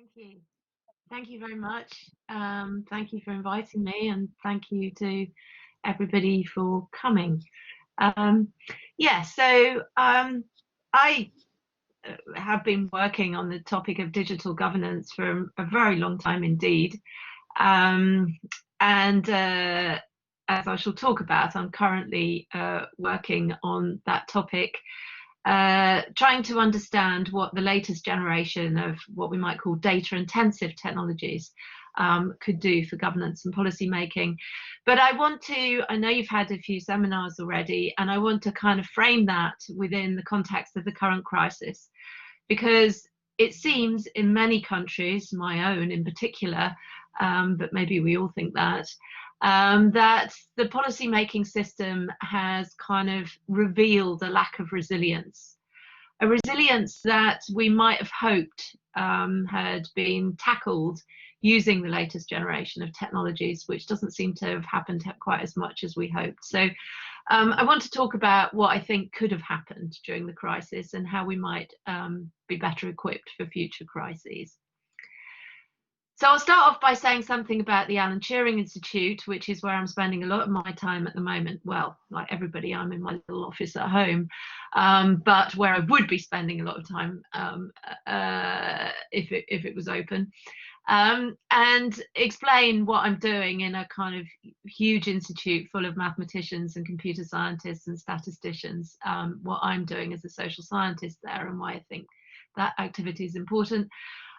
Thank you. Thank you very much. Thank you for inviting me, and thank you to everybody for coming. Yeah, so I have been working on the topic of digital governance for a very long time indeed. And as I shall talk about, I'm currently working on that topic, trying to understand what the latest generation of what we might call data intensive technologies could do for governance and policy making. But I know you've had a few seminars already, and I want to kind of frame that within the context of the current crisis, because it seems in many countries, my own in particular, but maybe we all think that, that the policy making system has kind of revealed a lack of resilience, a resilience that we might have hoped had been tackled using the latest generation of technologies, which doesn't seem to have happened quite as much as we hoped. So I want to talk about what I think could have happened during the crisis and how we might be better equipped for future crises. So I'll start off by saying something about the Alan Turing Institute, which is where I'm spending a lot of my time at the moment. Well, like everybody, I'm in my little office at home, but where I would be spending a lot of time if it was open, and explain what I'm doing in a kind of huge institute full of mathematicians and computer scientists and statisticians, what I'm doing as a social scientist there and why I think that activity is important.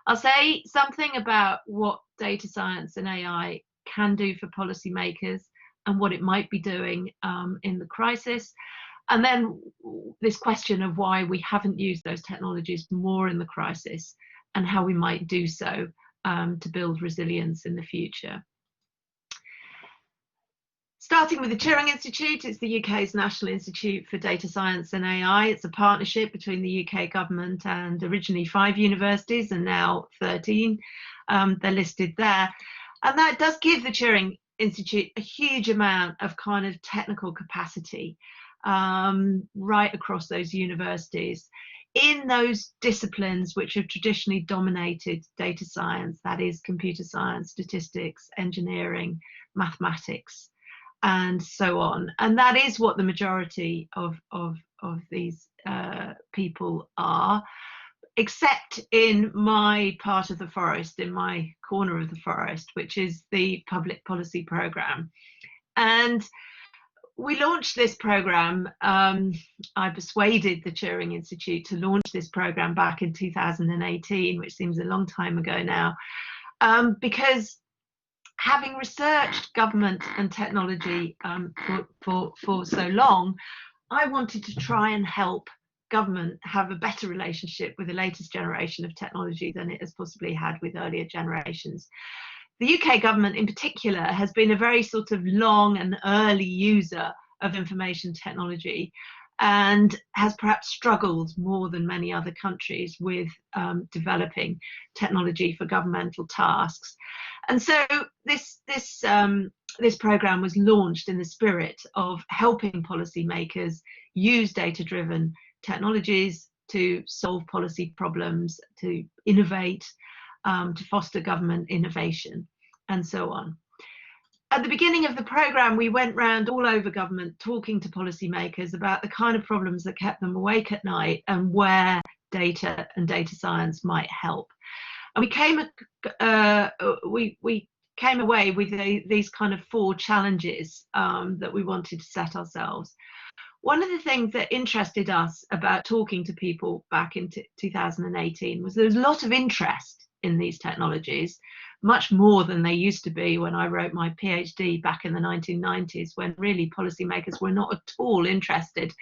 I'll say something about what data science and AI can do for policymakers and what it might be doing in the crisis. And then this question of why we haven't used those technologies more in the crisis and how we might do so to build resilience in the future. Starting with the Turing Institute, it's the UK's National Institute for Data Science and AI. It's a partnership between the UK government and originally 5 universities and now 13. They're listed there. And that does give the Turing Institute a huge amount of kind of technical capacity right across those universities in those disciplines which have traditionally dominated data science, that is computer science, statistics, engineering, mathematics, and so on. And that is what the majority of these people are, except in my part of the forest, in my corner of the forest, which is the public policy programme. And we launched this programme, I persuaded the Turing Institute to launch this programme back in 2018, which seems a long time ago now, because having researched government and technology for so long, I wanted to try and help government have a better relationship with the latest generation of technology than it has possibly had with earlier generations. The UK government in particular has been a very sort of long and early user of information technology and has perhaps struggled more than many other countries with developing technology for governmental tasks. And so this programme was launched in the spirit of helping policymakers use data-driven technologies to solve policy problems, to innovate, to foster government innovation, and so on. At the beginning of the programme, we went round all over government talking to policymakers about the kind of problems that kept them awake at night and where data and data science might help. And we came away with these kind of 4 challenges that we wanted to set ourselves. One of the things that interested us about talking to people back in 2018 was there was a lot of interest in these technologies, much more than they used to be when I wrote my PhD back in the 1990s, when really policymakers were not at all interested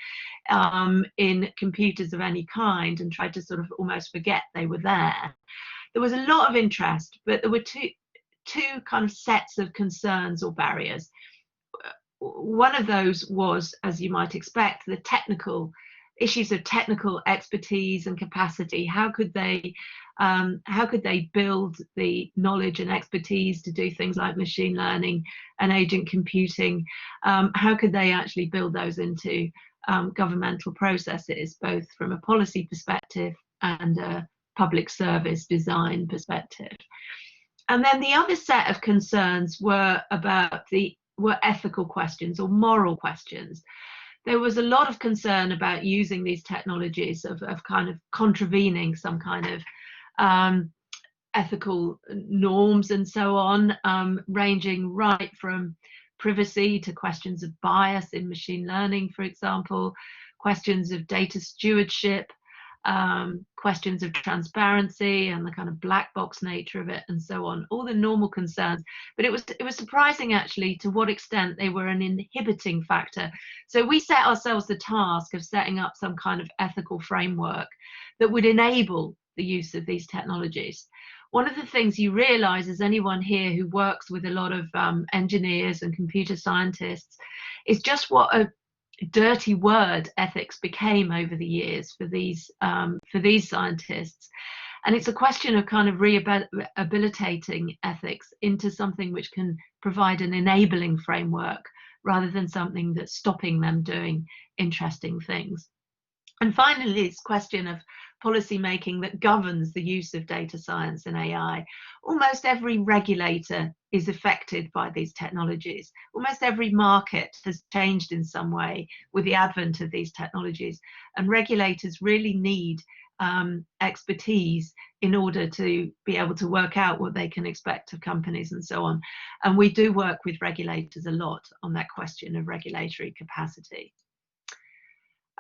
in computers of any kind and tried to sort of almost forget they were there. There was a lot of interest, but there were two kind of sets of concerns or barriers. One of those was, as you might expect, the technical issues of technical expertise and capacity. How could they build the knowledge and expertise to do things like machine learning and agent computing? How could they actually build those into governmental processes, both from a policy perspective and a public service design perspective. And then the other set of concerns were ethical questions or moral questions. There was a lot of concern about using these technologies of kind of contravening some kind of ethical norms and so on, ranging right from privacy to questions of bias in machine learning, for example, questions of data stewardship, questions of transparency and the kind of black box nature of it, and so on, all the normal concerns. But it was surprising actually to what extent they were an inhibiting factor. So we set ourselves the task of setting up some kind of ethical framework that would enable the use of these technologies. One of the things you realize as anyone here who works with a lot of engineers and computer scientists is just what a dirty word ethics became over the years for these scientists. And it's a question of kind of rehabilitating ethics into something which can provide an enabling framework rather than something that's stopping them doing interesting things. And finally, this question of policy making that governs the use of data science and AI. Almost every regulator is affected by these technologies. Almost every market has changed in some way with the advent of these technologies. And regulators really need expertise in order to be able to work out what they can expect of companies and so on. And we do work with regulators a lot on that question of regulatory capacity.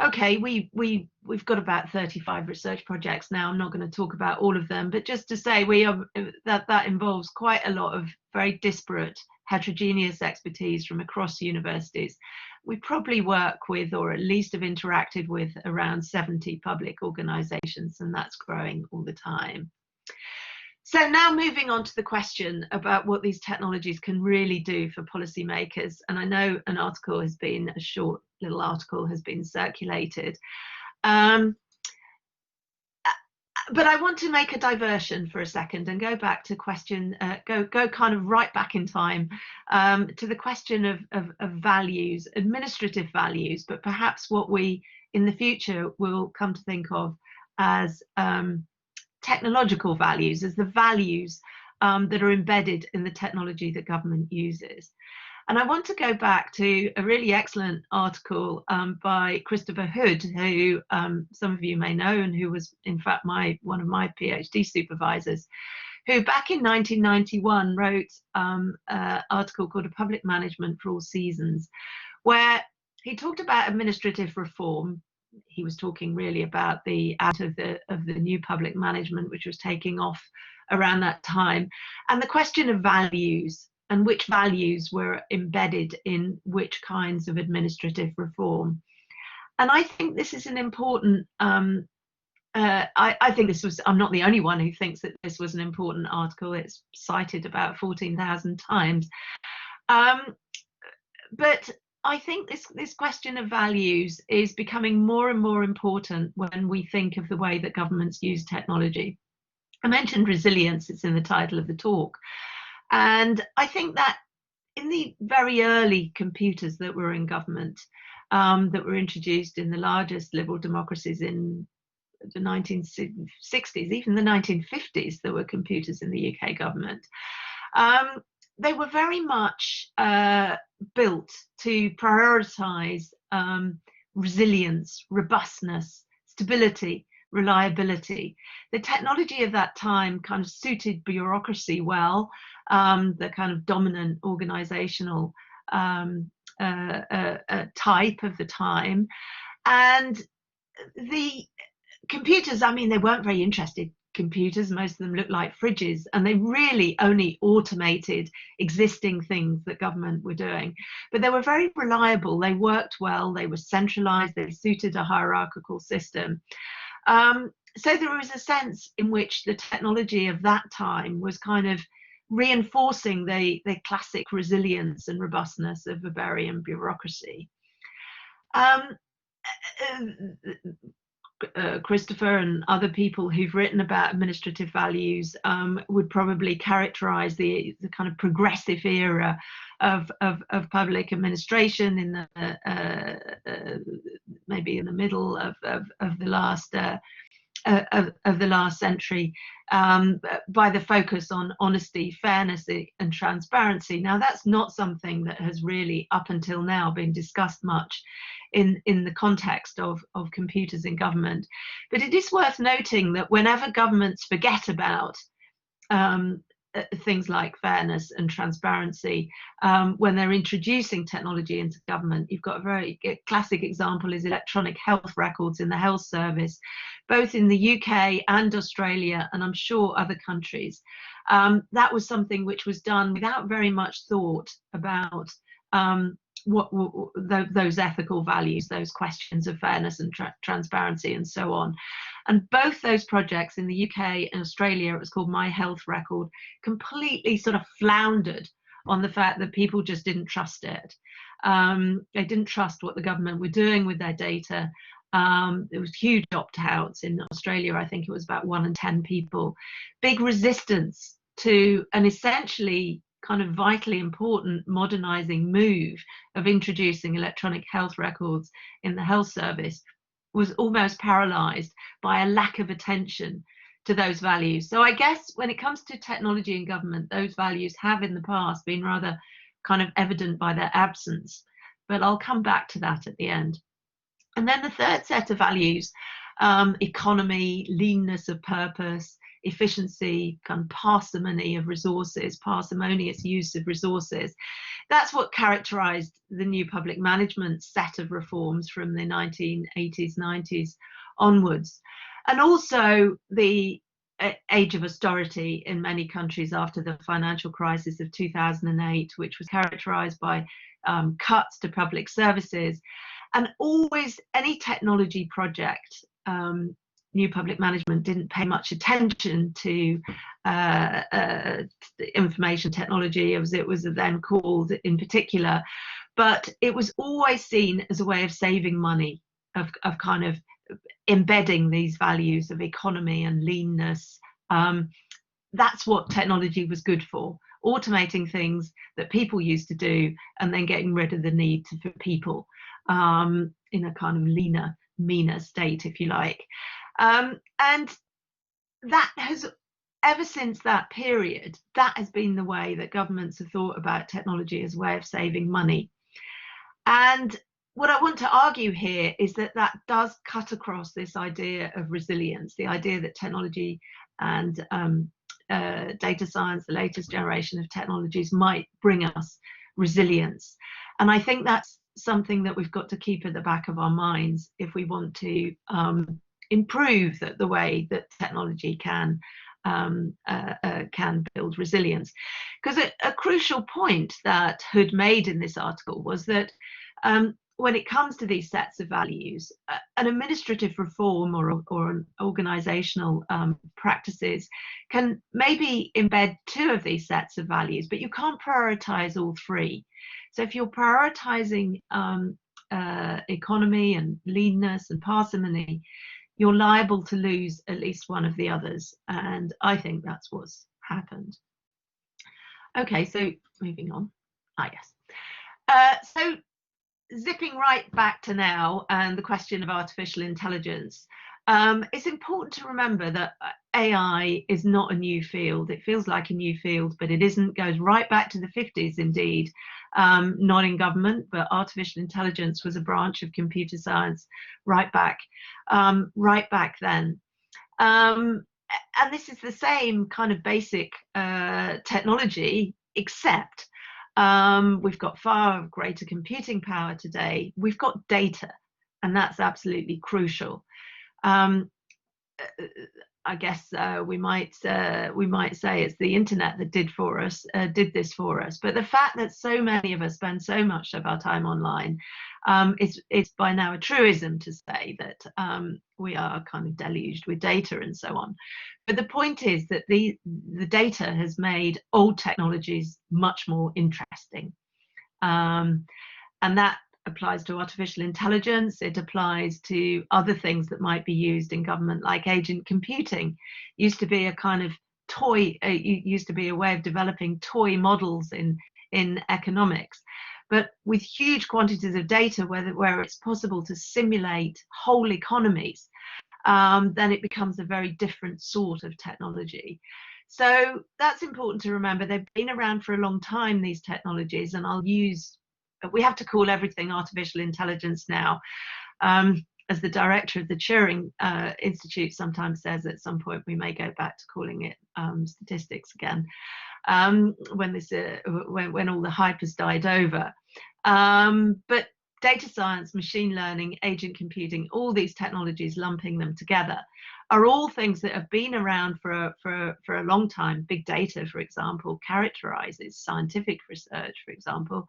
Okay, we've got about 35 research projects now. I'm not going to talk about all of them, but just to say that involves quite a lot of very disparate, heterogeneous expertise from across universities. We probably work with, or at least have interacted with, around 70 public organisations, and that's growing all the time. So now moving on to the question about what these technologies can really do for policymakers. And I know an article has been, a short little article has been circulated. But I want to make a diversion for a second and go back to question, go kind of right back in time to the question of values, administrative values, but perhaps what we in the future will come to think of as technological values, as the values that are embedded in the technology that government uses. And I want to go back to a really excellent article by Christopher Hood, who some of you may know, and who was in fact one of my PhD supervisors, who back in 1991 wrote an article called A Public Management for All Seasons, where he talked about administrative reform. He was talking really about the new public management, which was taking off around that time, and the question of values and which values were embedded in which kinds of administrative reform. And I think this is an important, I think this was, I'm not the only one who thinks that this was an important article. It's cited about 14,000 times. But I think this question of values is becoming more and more important when we think of the way that governments use technology. I mentioned resilience, it's in the title of the talk. And I think that in the very early computers that were in government, that were introduced in the largest liberal democracies in the 1960s, even the 1950s, there were computers in the UK government. They were very much built to prioritise resilience, robustness, stability, reliability. The technology of that time kind of suited bureaucracy well, the kind of dominant organisational type of the time. And the computers, I mean, they weren't very interested computers. Most of them looked like fridges, and they really only automated existing things that government were doing. But they were very reliable, they worked well, they were centralised, they suited a hierarchical system. So there was a sense in which the technology of that time was kind of reinforcing the classic resilience and robustness of Bavarian bureaucracy. Christopher and other people who've written about administrative values would probably characterize the kind of progressive era of public administration in the maybe in the middle of the last of the last century, by the focus on honesty, fairness, and transparency. Now, that's not something that has really up until now been discussed much in the context of computers in government. But it is worth noting that whenever governments forget about things like fairness and transparency, when they're introducing technology into government, you've got a very classic example is electronic health records in the health service, both in the UK and Australia, and I'm sure other countries. That was something which was done without very much thought about those ethical values, those questions of fairness and transparency and so on. And both those projects in the UK and Australia, it was called My Health Record, completely sort of floundered on the fact that people just didn't trust it. They didn't trust what the government were doing with their data. There was huge opt-outs in Australia. I think it was about 1 in 10 people. Big resistance to an essentially kind of vitally important modernizing move of introducing electronic health records in the health service was almost paralyzed by a lack of attention to those values. So I guess when it comes to technology in government, those values have in the past been rather kind of evident by their absence, but I'll come back to that at the end. And then the third set of values, economy, leanness of purpose, efficiency, kind of parsimony of resources, parsimonious use of resources. That's what characterized the new public management set of reforms from the 1980s, 90s onwards. And also the age of austerity in many countries after the financial crisis of 2008, which was characterized by cuts to public services. And always any technology project, new public management didn't pay much attention to information technology, as it was then called in particular, but it was always seen as a way of saving money, of kind of embedding these values of economy and leanness. That's what technology was good for, automating things that people used to do and then getting rid of the need for people in a kind of leaner, meaner state, if you like. And that has, ever since that period, that has been the way that governments have thought about technology as a way of saving money. And what I want to argue here is that that does cut across this idea of resilience, the idea that technology and data science, the latest generation of technologies, might bring us resilience. And I think that's something that we've got to keep at the back of our minds if we want to improve the way that technology can build resilience. Because a crucial point that Hood made in this article was that when it comes to these sets of values, an administrative reform or an organisational practices can maybe embed 2 of these sets of values, but you can't prioritise all 3. So if you're prioritising economy and leanness and parsimony, you're liable to lose at least one of the others. And I think that's what's happened. Okay, so moving on. Yes. So zipping right back to now and the question of artificial intelligence, it's important to remember that AI is not a new field. It feels like a new field, but it isn't. Goes right back to the 50s, indeed. Not in government, but artificial intelligence was a branch of computer science right back then. And this is the same kind of basic technology, except we've got far greater computing power today. We've got data, and that's absolutely crucial. I guess we might say it's the internet that did this for us. But the fact that so many of us spend so much of our time online, it's by now a truism to say that we are kind of deluged with data and so on. But the point is that the data has made old technologies much more interesting, and that applies to artificial intelligence. It applies to other things that might be used in government, like agent computing. Used to be a kind of toy, used to be a way of developing toy models in economics. But with huge quantities of data, where it's possible to simulate whole economies, then it becomes a very different sort of technology. So that's important to remember. They've been around for a long time, these technologies, and we have to call everything artificial intelligence now. As the director of the Turing Institute sometimes says, at some point we may go back to calling it statistics again, when all the hype has died over. But data science, machine learning, agent computing, all these technologies, lumping them together, are all things that have been around for a long time. Big data, for example, characterizes scientific research, for example,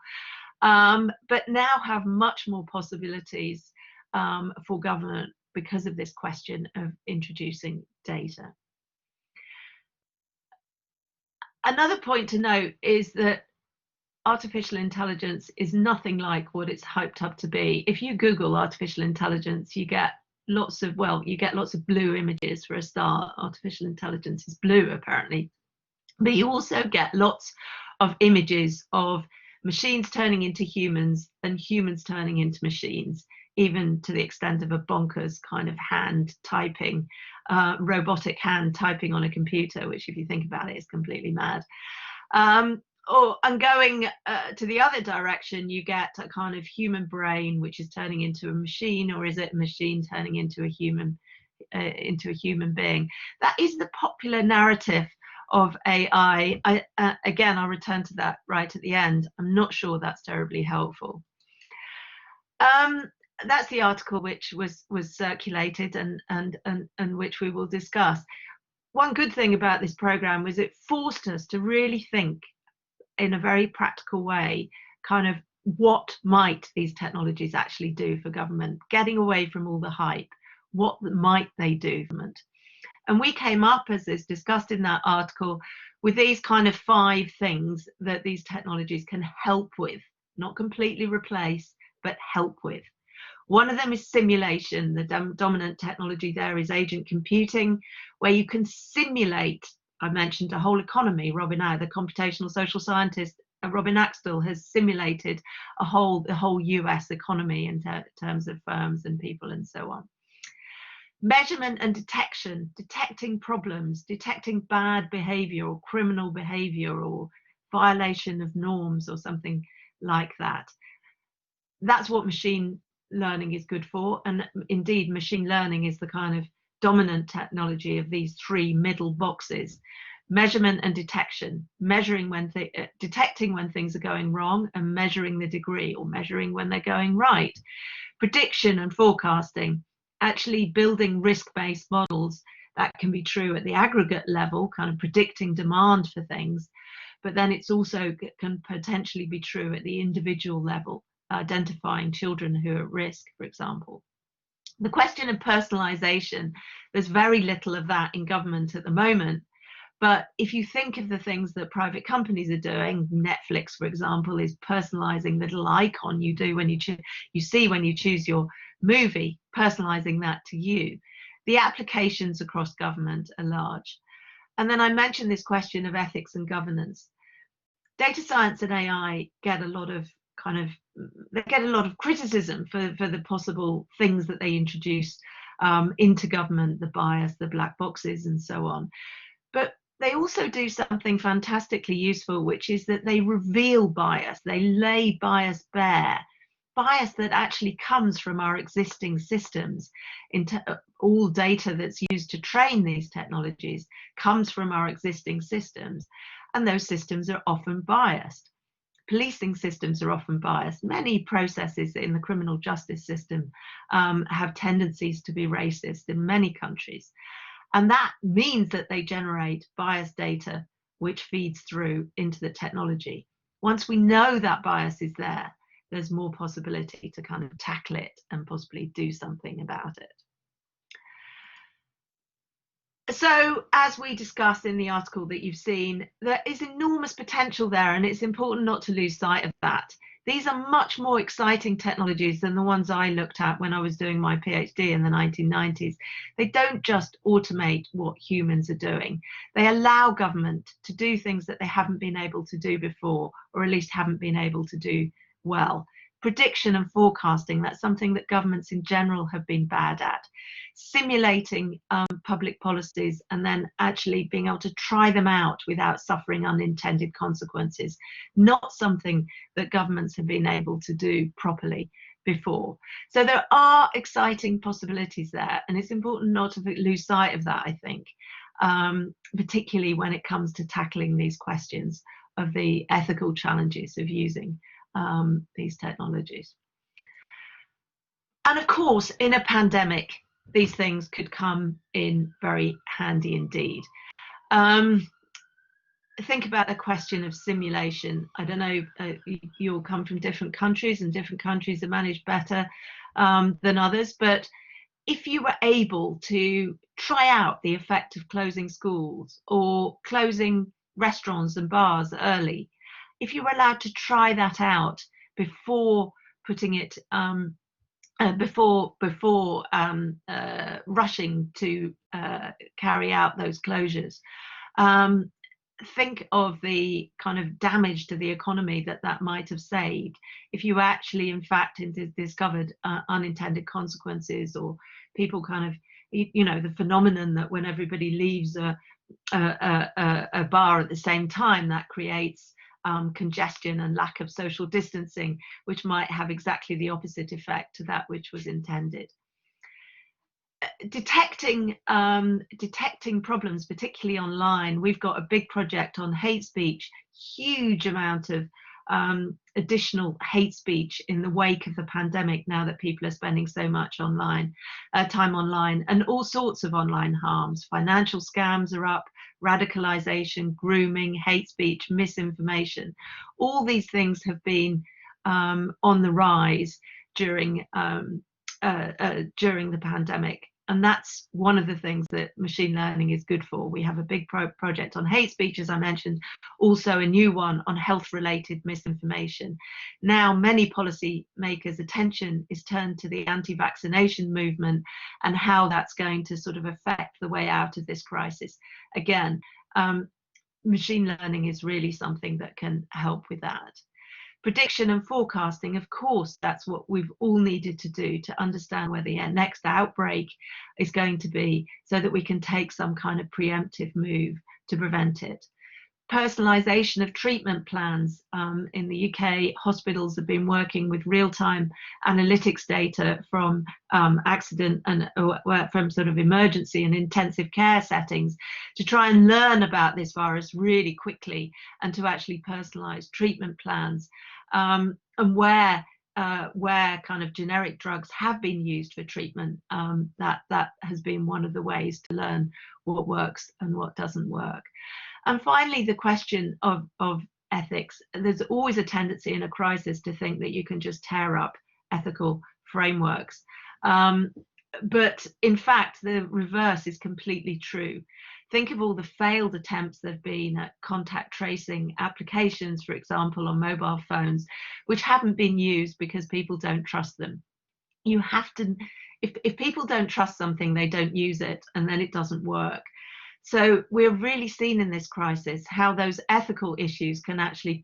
but now have much more possibilities for government because of this question of introducing data. Another point to note is that artificial intelligence is nothing like what it's hyped up to be. If you Google artificial intelligence, you get lots of blue images for a start. Artificial intelligence is blue, apparently. But you also get lots of images of machines turning into humans and humans turning into machines, even to the extent of a bonkers kind of hand typing, robotic hand typing on a computer, which, if you think about it, is completely mad. And going to the other direction, you get a kind of human brain which is turning into a machine, or is it a machine turning into a human being? That is the popular narrative of AI. Again, I'll return to that right at the end. I'm not sure that's terribly helpful. That's the article which was circulated and which we will discuss. One good thing about this program was it forced us to really think in a very practical way, kind of what might these technologies actually do for government, getting away from all the hype. What might they do for government? And we came up, as is discussed in that article, with these kind of 5 things that these technologies can help with, not completely replace, but help with. One of them is simulation. The dominant technology there is agent computing, where you can simulate, I mentioned a whole economy. The computational social scientist, Robin Axtell, has simulated the whole US economy in terms of firms and people and so on. Measurement and detection, detecting problems, detecting bad behavior or criminal behavior or violation of norms or something like that. That's what machine learning is good for. And indeed, machine learning is the kind of dominant technology of these 3 middle boxes: measurement and detection, detecting when things are going wrong and measuring the degree, or measuring when they're going right. Prediction and forecasting, actually building risk-based models. That can be true at the aggregate level, kind of predicting demand for things, but then it's also can potentially be true at the individual level, identifying children who are at risk, for example. The question of personalization, there's very little of that in government at the moment. But if you think of the things that private companies are doing, Netflix, for example, is personalizing the little icon you do when you see when you choose your movie, personalizing that to you. The applications across government are large. And then I mentioned this question of ethics and governance. Data science and AI get a lot of criticism for the possible things that they introduce into government, the bias, the black boxes, and so on. But they also do something fantastically useful, which is that they reveal bias. They lay bias bare, bias that actually comes from our existing systems. All data that's used to train these technologies comes from our existing systems, and those systems are often biased. Policing systems are often biased. Many processes in the criminal justice system have tendencies to be racist in many countries. And that means that they generate biased data, which feeds through into the technology. Once we know that bias is there, there's more possibility to kind of tackle it and possibly do something about it. So, as we discuss in the article that you've seen, there is enormous potential there, and it's important not to lose sight of that. These are much more exciting technologies than the ones I looked at when I was doing my PhD in the 1990s. They don't just automate what humans are doing. They allow government to do things that they haven't been able to do before, or at least haven't been able to do well. Prediction and forecasting, that's something that governments in general have been bad at. Simulating public policies and then actually being able to try them out without suffering unintended consequences, not something that governments have been able to do properly before. So there are exciting possibilities there, and it's important not to lose sight of that, I think, particularly when it comes to tackling these questions of the ethical challenges of using these technologies. And of course, in a pandemic, these things could come in very handy indeed. Think about the question of simulation. I don't know, you all come from different countries, and different countries are managed better than others, but if you were able to try out the effect of closing schools or closing restaurants and bars early, if you were allowed to try that out before putting it rushing to carry out those closures, think of the kind of damage to the economy that might have saved if you actually, in fact, discovered unintended consequences, or people kind of, you know, the phenomenon that when everybody leaves a bar at the same time, that creates congestion and lack of social distancing, which might have exactly the opposite effect to that which was intended. Detecting problems, particularly online. We've got a big project on hate speech, huge amount of additional hate speech in the wake of the pandemic, now that people are spending so much online, time online, and all sorts of online harms. Financial scams are up, radicalization, grooming, hate speech, misinformation. All these things have been on the rise during the pandemic. And that's one of the things that machine learning is good for. We have a big project on hate speech, as I mentioned, also a new one on health-related misinformation. Now, many policymakers' attention is turned to the anti-vaccination movement and how that's going to sort of affect the way out of this crisis. Again, machine learning is really something that can help with that. Prediction and forecasting, of course, that's what we've all needed to do to understand where the next outbreak is going to be, so that we can take some kind of preemptive move to prevent it. Personalisation of treatment plans. In the UK, hospitals have been working with real-time analytics data from accident and from sort of emergency and intensive care settings to try and learn about this virus really quickly, and to actually personalise treatment plans. And where kind of generic drugs have been used for treatment, that has been one of the ways to learn what works and what doesn't work. And finally, the question of ethics. There's always a tendency in a crisis to think that you can just tear up ethical frameworks. But in fact, the reverse is completely true. Think of all the failed attempts there have been at contact tracing applications, for example, on mobile phones, which haven't been used because people don't trust them. You have to, if people don't trust something, they don't use it, and then it doesn't work. So we're really seeing in this crisis how those ethical issues can actually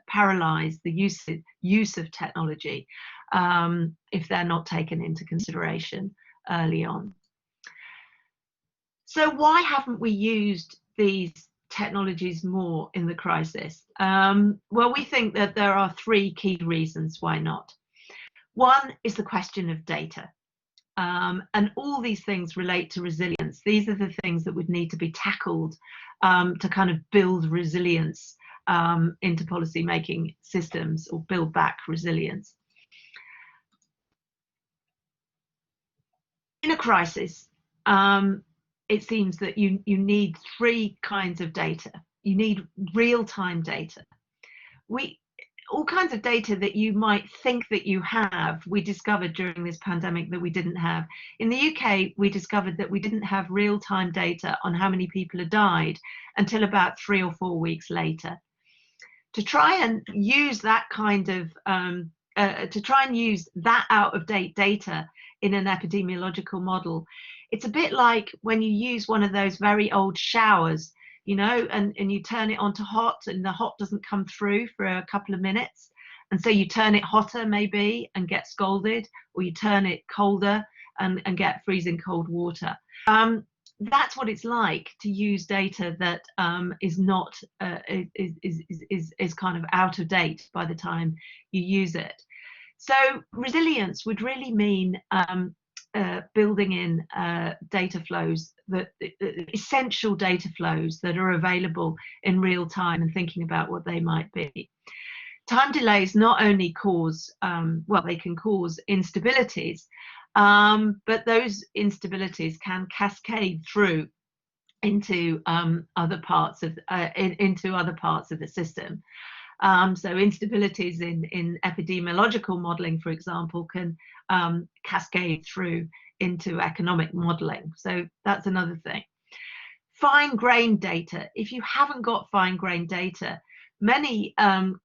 paralyze the use of technology if they're not taken into consideration early on. So why haven't we used these technologies more in the crisis? Well, we think that there are three key reasons why not. One is the question of data. And all these things relate to resilience. These are the things that would need to be tackled to kind of build resilience into policy making systems, or build back resilience. In a crisis, it seems that you need three kinds of data. You need real-time data. All kinds of data that you might think that you have, we discovered during this pandemic that we didn't have. In the UK, we discovered that we didn't have real-time data on how many people had died until about 3 or 4 weeks later. To try and use that kind of, out-of-date data in an epidemiological model, it's a bit like when you use one of those very old showers, you know, and you turn it on to hot, and the hot doesn't come through for a couple of minutes. And so you turn it hotter maybe and get scalded, or you turn it colder and get freezing cold water. That's what it's like to use data that is not is kind of out of date by the time you use it. So resilience would really mean building in data flows, essential data flows that are available in real time, and thinking about what they might be. Time delays not only cause, well, they can cause instabilities, but those instabilities can cascade through into other parts of the system. So instabilities in epidemiological modelling, for example, can cascade through into economic modelling. So that's another thing. Fine-grained data. If you haven't got fine-grained data, many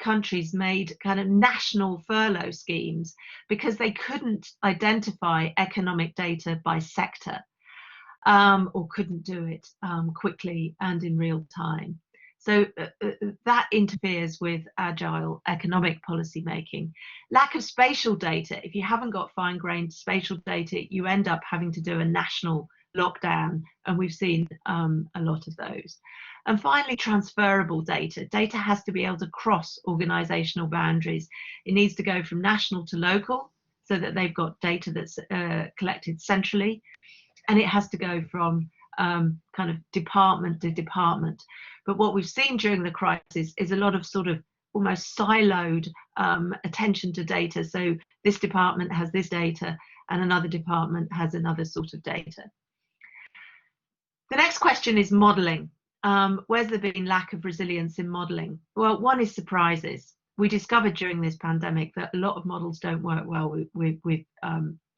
countries made kind of national furlough schemes because they couldn't identify economic data by sector, or couldn't do it quickly and in real time. So that interferes with agile economic policy making. Lack of spatial data. If you haven't got fine-grained spatial data, you end up having to do a national lockdown, and we've seen a lot of those. And finally, transferable data. Data has to be able to cross organisational boundaries. It needs to go from national to local, so that they've got data that's collected centrally, and it has to go from kind of department to department. But what we've seen during the crisis is a lot of sort of almost siloed attention to data. So this department has this data and another department has another sort of data. The next question is modelling. Where's there been lack of resilience in modelling? Well, one is surprises. We discovered during this pandemic that a lot of models don't work well with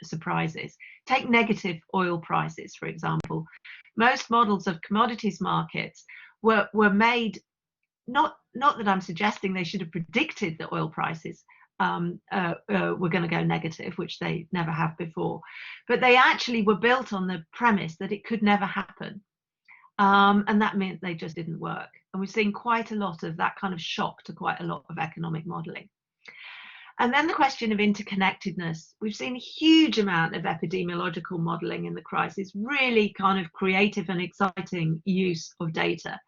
surprises. Take negative oil prices, for example. Most models of commodities markets were made, not that I'm suggesting they should have predicted that oil prices were going to go negative, which they never have before, but they actually were built on the premise that it could never happen. And that meant they just didn't work. And we've seen quite a lot of that kind of shock to quite a lot of economic modelling. And then the question of interconnectedness. We've seen a huge amount of epidemiological modelling in the crisis, really kind of creative and exciting use of data.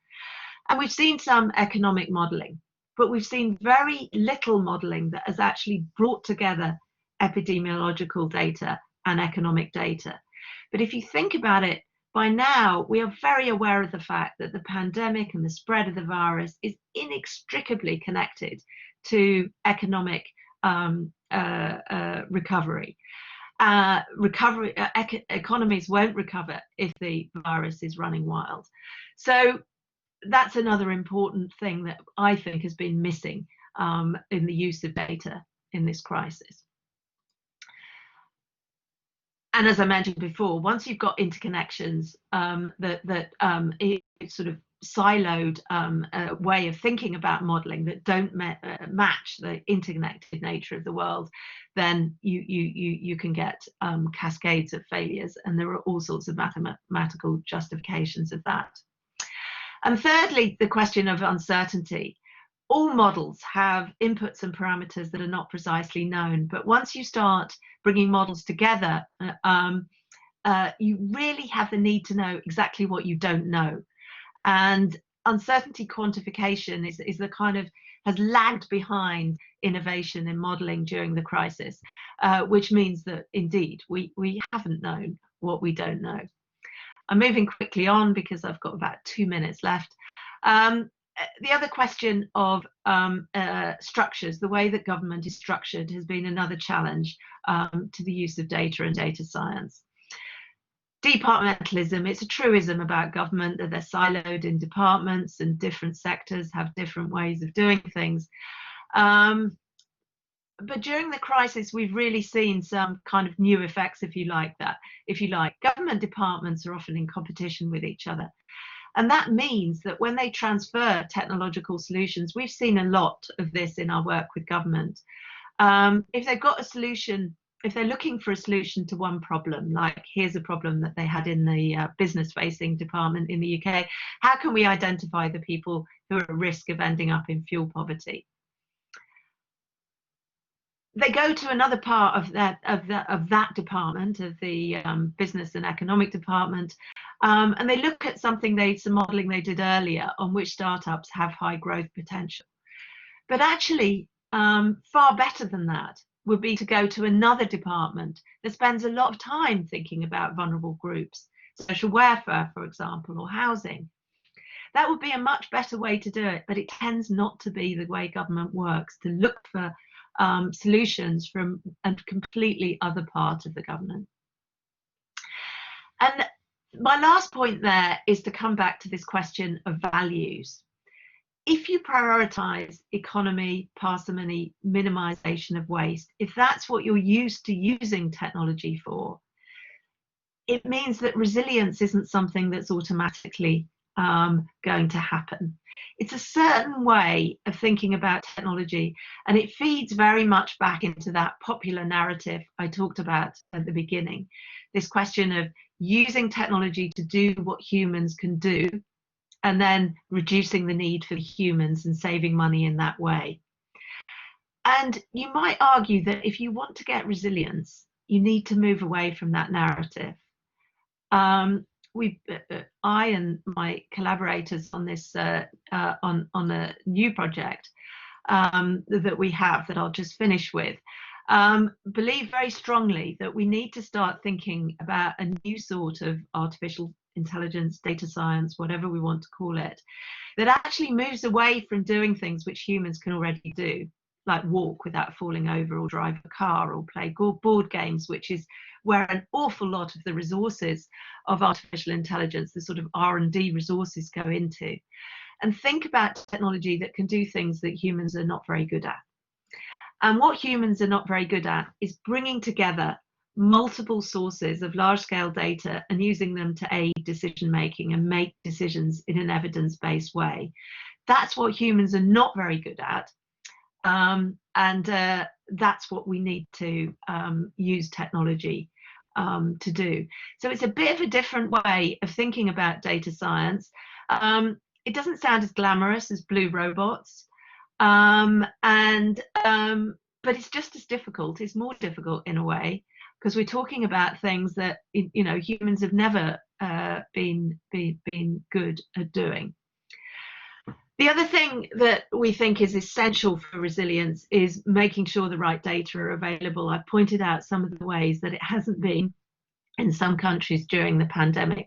And we've seen some economic modelling, but we've seen very little modelling that has actually brought together epidemiological data and economic data. But if you think about it, by now, we are very aware of the fact that the pandemic and the spread of the virus is inextricably connected to economic recovery. Economies won't recover if the virus is running wild. So that's another important thing that I think has been missing in the use of data in this crisis. And as I mentioned before, once you've got interconnections, it's sort of siloed way of thinking about modelling that don't match the interconnected nature of the world, then you can get cascades of failures, and there are all sorts of mathematical justifications of that. And thirdly, the question of uncertainty. All models have inputs and parameters that are not precisely known, but once you start bringing models together, you really have the need to know exactly what you don't know. And uncertainty quantification is the kind of has lagged behind innovation in modelling during the crisis, which means that indeed we haven't known what we don't know. I'm moving quickly on because I've got about 2 minutes left. The other question of structures, the way that government is structured, has been another challenge to the use of data and data science. Departmentalism, it's a truism about government that they're siloed in departments and different sectors have different ways of doing things. But during the crisis, we've really seen some kind of new effects, if you like. Government departments are often in competition with each other. And that means that when they transfer technological solutions, we've seen a lot of this in our work with government. If they've got a solution, if they're looking for a solution to one problem, like here's a problem that they had in the business-facing department in the UK, how can we identify the people who are at risk of ending up in fuel poverty? they go to another part of that department, of the business and economic department, and they look at some modelling they did earlier on which startups have high growth potential. But actually, far better than that would be to go to another department that spends a lot of time thinking about vulnerable groups, social welfare, for example, or housing. That would be a much better way to do it, but it tends not to be the way government works, to look for solutions from a completely other part of the government. And my last point there is to come back to this question of values. If you prioritize economy, parsimony, minimization of waste, if that's what you're used to using technology for, it means that resilience isn't something that's automatically going to happen. It's a certain way of thinking about technology, and it feeds very much back into that popular narrative I talked about at the beginning. This question of using technology to do what humans can do, and then reducing the need for the humans and saving money in that way. And you might argue that if you want to get resilience, you need to move away from that narrative. I and my collaborators on this on a new project that we have, that I'll just finish with, believe very strongly that we need to start thinking about a new sort of artificial intelligence, data science, whatever we want to call it, that actually moves away from doing things which humans can already do, like walk without falling over, or drive a car, or play board games, which is where an awful lot of the resources of artificial intelligence, the sort of R&D resources, go into. And think about technology that can do things that humans are not very good at. And what humans are not very good at is bringing together multiple sources of large-scale data and using them to aid decision-making and make decisions in an evidence-based way. That's what humans are not very good at. That's what we need to use technology to do. So it's a bit of a different way of thinking about data science. It doesn't sound as glamorous as blue robots, but it's just as difficult. It's more difficult in a way, because we're talking about things that humans have never been good at doing. The other thing that we think is essential for resilience is making sure the right data are available. I pointed out some of the ways that it hasn't been in some countries during the pandemic.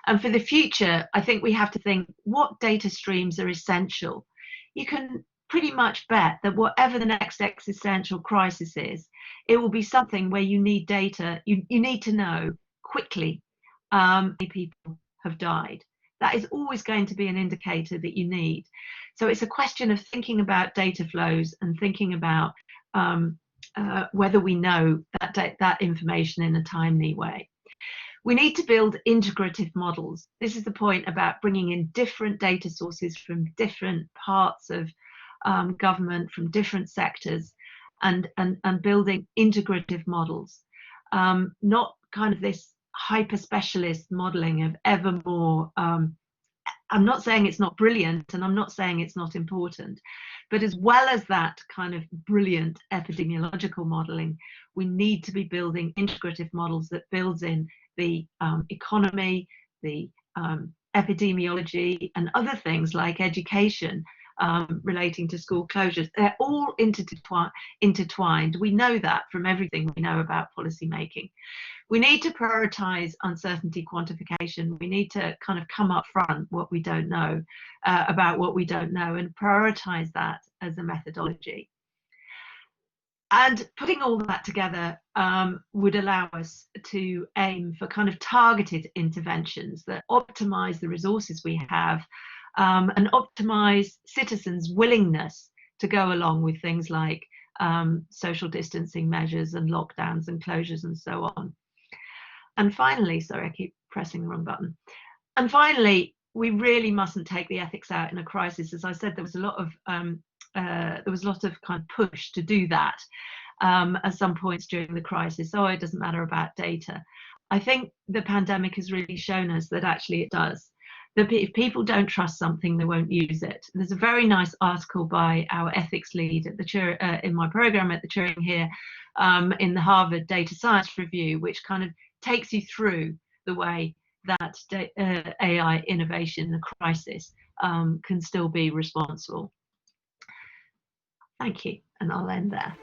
And for the future, I think we have to think, what data streams are essential? You can pretty much bet that whatever the next existential crisis is, it will be something where you need data. You need to know quickly how many people have died. That is always going to be an indicator that you need. So it's a question of thinking about data flows and thinking about whether we know that information in a timely way. We need to build integrative models. This is the point about bringing in different data sources from different parts of government, from different sectors, and building integrative models, not kind of this hyper specialist modeling of ever more. I'm not saying it's not brilliant, and I'm not saying it's not important, but as well as that kind of brilliant epidemiological modeling, we need to be building integrative models that builds in the economy, the epidemiology, and other things like education, relating to school closures. They're all intertwined. We know that from everything we know about policy making. We need to prioritize uncertainty quantification. We need to kind of come up front what we don't know about what we don't know, and prioritize that as a methodology. And putting all that together would allow us to aim for kind of targeted interventions that optimize the resources we have, and optimize citizens' willingness to go along with things like social distancing measures and lockdowns and closures and so on. And finally, sorry, I keep pressing the wrong button. And finally, we really mustn't take the ethics out in a crisis. As I said, there was a lot of kind of push to do that at some points during the crisis. Oh, it doesn't matter about data. I think the pandemic has really shown us that actually it does. if people don't trust something, they won't use it. There's a very nice article by our ethics lead at the in my program at the Turing here, in the Harvard Data Science Review, which kind of takes you through the way that AI innovation, the crisis, can still be responsible. Thank you, and I'll end there.